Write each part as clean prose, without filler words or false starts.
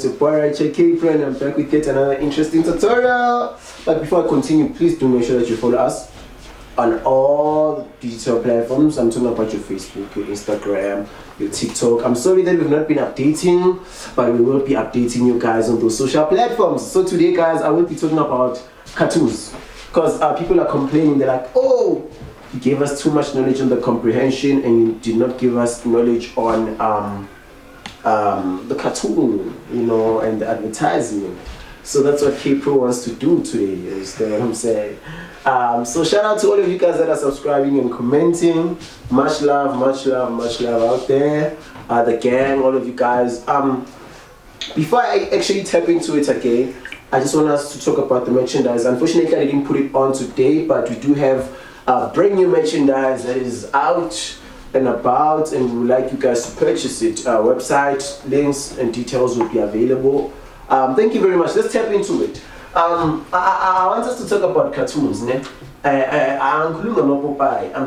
It's your boy Pt.1 and I'm back with yet another interesting tutorial. But before I continue, please do make sure that you follow us on all digital platforms. I'm talking about your Facebook, your Instagram, your TikTok. I'm sorry that we've not been updating, but we will be updating you guys on those social platforms. So today, guys, I will be talking about cartoons, because people are complaining. They're like, oh, you gave us too much knowledge on the comprehension and you did not give us knowledge on the cartoon, you know, and the advertising. So that's what K-Pro wants to do today, you understand what I'm saying? So shout out to all of you guys that are subscribing and commenting. Much love, much love, much love out there. The gang, all of you guys. Before I actually tap into it again, I just want us to talk about the merchandise. Unfortunately, I didn't put it on today, but we do have brand new merchandise that is out and about, and we would like you guys to purchase it. Website links and details will be available. Thank you very much. Let's tap into it. I want us to talk about cartoons. I'm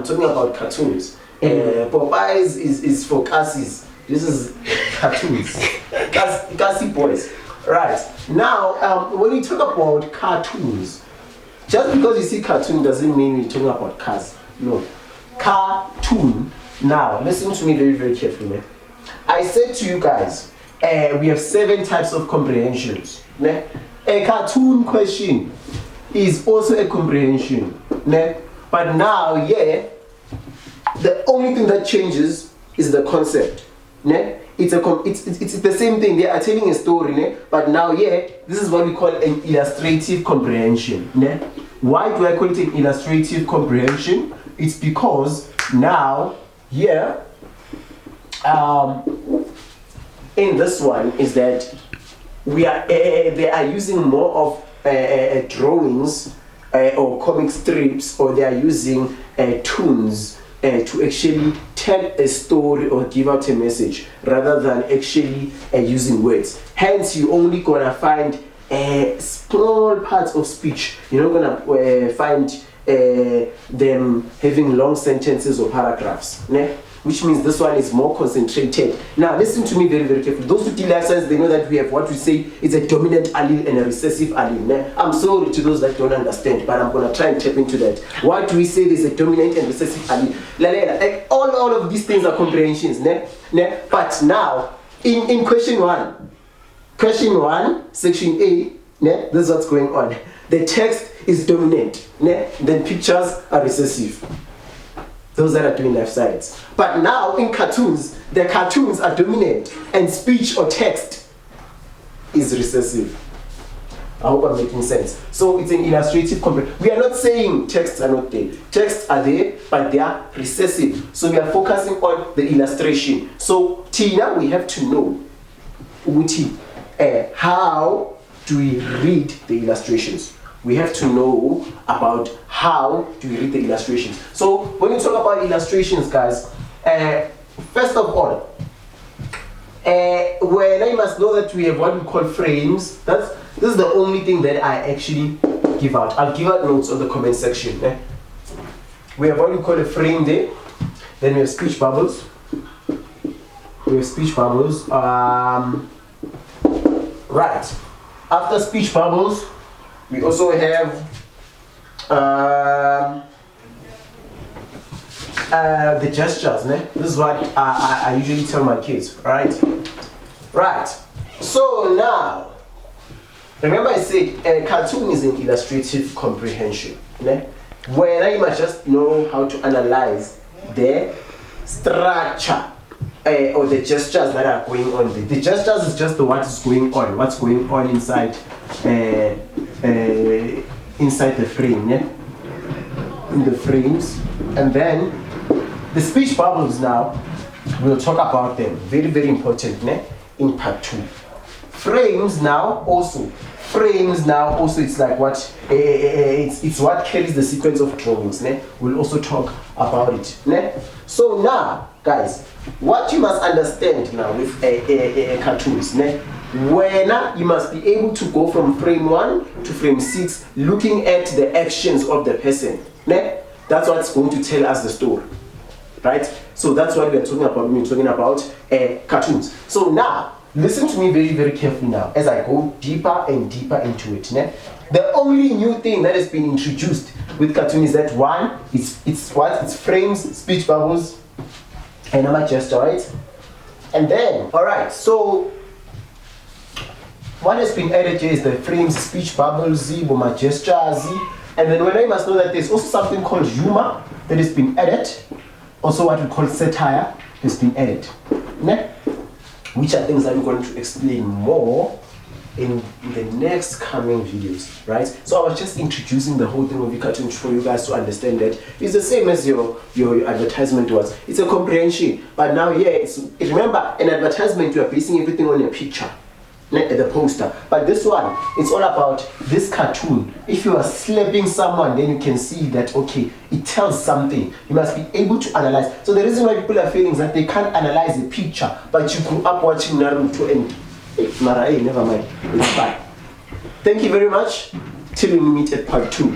talking about cartoons. Popeyes is for Cassis. This is cartoons. Cassie boys. Right. Now, when we talk about cartoons, just because you see cartoon doesn't mean we're talking about cars. No. Cartoon. Now, listen to me very, very carefully. I said to you guys, we have 7 types of comprehensions. A cartoon question is also a comprehension. But now, the only thing that changes is the concept. It's the same thing. They are telling a story, but now, this is what we call an illustrative comprehension. Why do I call it an illustrative comprehension? It's because now, in this one is that they are using more of drawings or comic strips, or they are using toons to actually tell a story or give out a message rather than actually using words. Hence, you only gonna find small parts of speech. You're not gonna find them having long sentences or paragraphs. Which means this one is more concentrated. Now listen to me very, very carefully. Those who deal life science, they know that we have what we say is a dominant allele and a recessive allele. I'm sorry to those that don't understand, but I'm gonna try and tap into that. Why do we say there's a dominant and recessive allele? All of these things are comprehensions. But now, in question 1, section A, this is what's going on. The text is dominant, then pictures are recessive. Those that are doing life science. But now in cartoons, the cartoons are dominant and speech or text is recessive. I hope I'm making sense. So it's an illustrative comprehension. We are not saying texts are not there. Texts are there, but they are recessive. So we are focusing on the illustration. So Tina, we have to know how do we read the illustrations? We have to know about how do we read the illustrations. So when you talk about illustrations, guys, first of all, when I must know that we have what we call frames. This is the only thing that I actually give out. I'll give out notes on the comment section. We have what we call a frame there. Then we have speech bubbles. Right. After speech bubbles, we also have the gestures. This is what I usually tell my kids, right? So now, remember I said a cartoon is an illustrative comprehension. Where I must just know how to analyze the structure or the gestures that are going on there. The gestures is just what's going on inside the frame, in the frames. And then the speech bubbles, now we'll talk about them. Very, very important in part 2. Frames now also it's like what it's what carries the sequence of drawings. We'll also talk about it. So now, guys, what you must understand now with cartoons, when you must be able to go from frame 1 to frame 6, looking at the actions of the person. That's what's going to tell us the story, right? So that's what we are talking about when we're talking about cartoons. So now, listen to me very, very carefully now as I go deeper and deeper into it. Ne? The only new thing that has been introduced with cartoon is that one, it's frames, speech bubbles, and a gesture, right? And then, alright, so what has been added here is the frames, speech bubbles, my gestures, and then when I must know that there's also something called humor that has been added, also what we call satire has been added, ne? Which are things that we're going to explain more in the next coming videos, right? So I was just introducing the whole thing of the cartoon for you guys to understand that it's the same as your advertisement was. It's a comprehension, but now remember, an advertisement, you are basing everything on a picture, the poster. But this one, it's all about this cartoon. If you are slapping someone, then you can see that, okay, it tells something. You must be able to analyze. So the reason why people are feeling is that they can't analyze a picture, but you grew up watching Naruto and never mind, it's fine. Thank you very much. Till we meet at part 2.